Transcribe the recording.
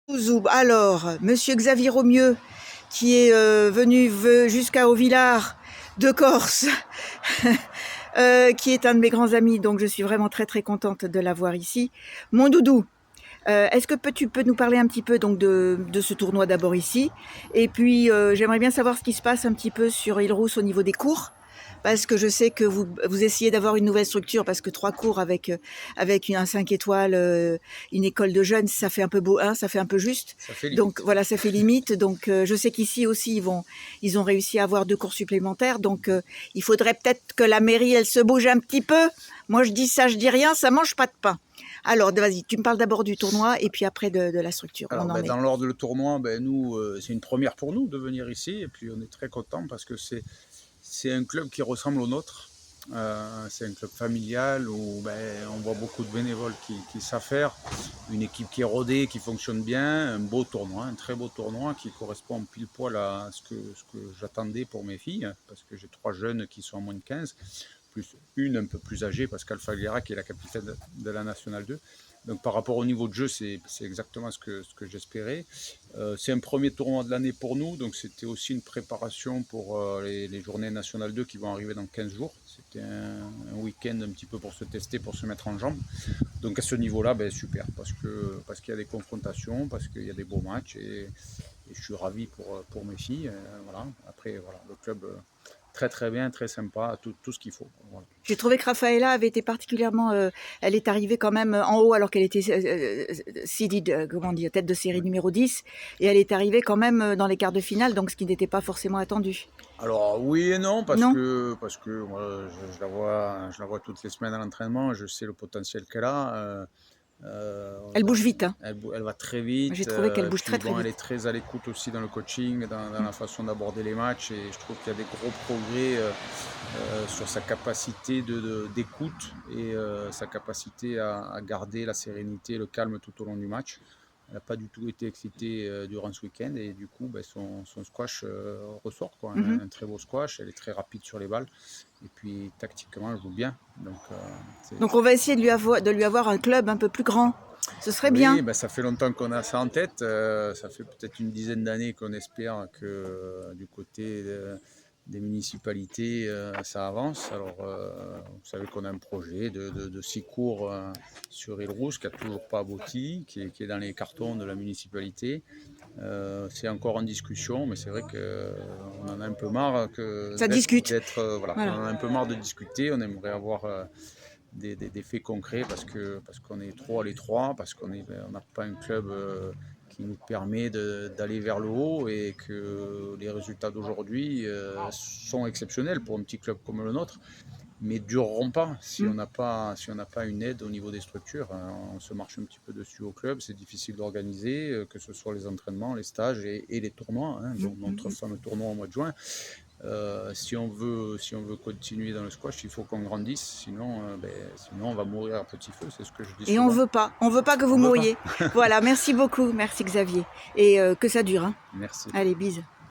Zoub. Alors, Monsieur Xavier Romieux, qui est venu jusqu'à Auvillard de Corse, qui est un de mes grands amis, donc je suis vraiment très très contente de l'avoir ici. Mon doudou, est-ce que tu peux nous parler un petit peu donc de ce tournoi d'abord ici, et puis j'aimerais bien savoir ce qui se passe un petit peu sur Île-Rousse au niveau des cours, parce que je sais que vous essayez d'avoir une nouvelle structure, parce que 3 cours avec un 5 étoiles, une école de jeunes, ça fait un peu beau, hein, ça fait un peu juste. Ça fait limite. Donc voilà, ça fait limite. Donc je sais qu'ici aussi ils ont réussi à avoir 2 cours supplémentaires. Donc il faudrait peut-être que la mairie elle se bouge un petit peu. Moi je dis ça, je dis rien, ça mange pas de pain. Alors vas-y, tu me parles d'abord du tournoi et puis après de la structure. Alors, On en est. dans l'ordre du tournoi, nous, c'est une première pour nous de venir ici, et puis on est très contents parce que c'est un club qui ressemble au nôtre. C'est un club familial où on voit beaucoup de bénévoles qui savent faire, une équipe qui est rodée, qui fonctionne bien, un beau tournoi, un très beau tournoi qui correspond pile poil à ce que j'attendais pour mes filles, parce que j'ai 3 jeunes qui sont à moins de 15, plus une un peu plus âgée, Pascal Faguera, qui est la capitaine de la Nationale 2. Donc par rapport au niveau de jeu, c'est exactement ce que j'espérais. C'est un premier tournoi de l'année pour nous, donc c'était aussi une préparation pour les journées nationales 2 qui vont arriver dans 15 jours. C'était un week-end un petit peu pour se tester, pour se mettre en jambes. Donc à ce niveau-là, super, parce qu'il y a des confrontations, parce qu'il y a des beaux matchs, et je suis ravi pour mes filles. Voilà. Après, voilà, le club très très bien, très sympa, tout ce qu'il faut. Voilà. J'ai trouvé que Rafaela avait été particulièrement, elle est arrivée quand même en haut alors qu'elle était seeded, comment dire, tête de série Ouais. numéro 10, et elle est arrivée quand même dans les quarts de finale, donc ce qui n'était pas forcément attendu. Alors oui et non, Non? parce que moi, je la vois toutes les semaines à l'entraînement, je sais le potentiel qu'elle a. Elle bouge vite, hein. Elle va très J'ai vite, trouvé qu'elle bouge puis très très bon, elle est vite. très à l'écoute aussi dans le coaching, dans la façon d'aborder les matchs, et je trouve qu'il y a des gros progrès sur sa capacité d'écoute, et sa capacité à garder la sérénité, le calme tout au long du match. Elle n'a pas du tout été excitée durant ce week-end, et du coup son squash ressort, quoi. Mhm. Un très beau squash, elle est très rapide sur les balles, et puis tactiquement elle joue bien. Donc on va essayer de lui avoir un club un peu plus grand. Ce serait Oui, bien. ça fait longtemps qu'on a ça en tête. Ça fait peut-être une dizaine d'années qu'on espère que du côté des municipalités, ça avance. Alors, vous savez qu'on a un projet de 6 cours sur Île-Rousse qui n'a toujours pas abouti, qui est dans les cartons de la municipalité. C'est encore en discussion, mais c'est vrai qu'on en a un peu marre Ça discute. voilà, on Voilà. en a un peu marre de discuter. On aimerait avoir des faits concrets, parce qu'on est trop à l'étroit, parce qu'on n'a pas un club qui nous permet d'aller vers le haut, et que les résultats d'aujourd'hui sont exceptionnels pour un petit club comme le nôtre, mais ne dureront pas si Mm. on n'a pas, une aide au niveau des structures. On se marche un petit peu dessus au club, c'est difficile d'organiser, que ce soit les entraînements, les stages et les tournois, hein, dont notre fameux tournoi au mois de juin. Si on veut continuer dans le squash, il faut qu'on grandisse, sinon on va mourir à petit feu, c'est ce que je dis Et souvent. on veut pas que vous On veut pas. mouriez. Voilà, merci beaucoup, merci Xavier. Et que ça dure, hein. Merci. Allez, bise.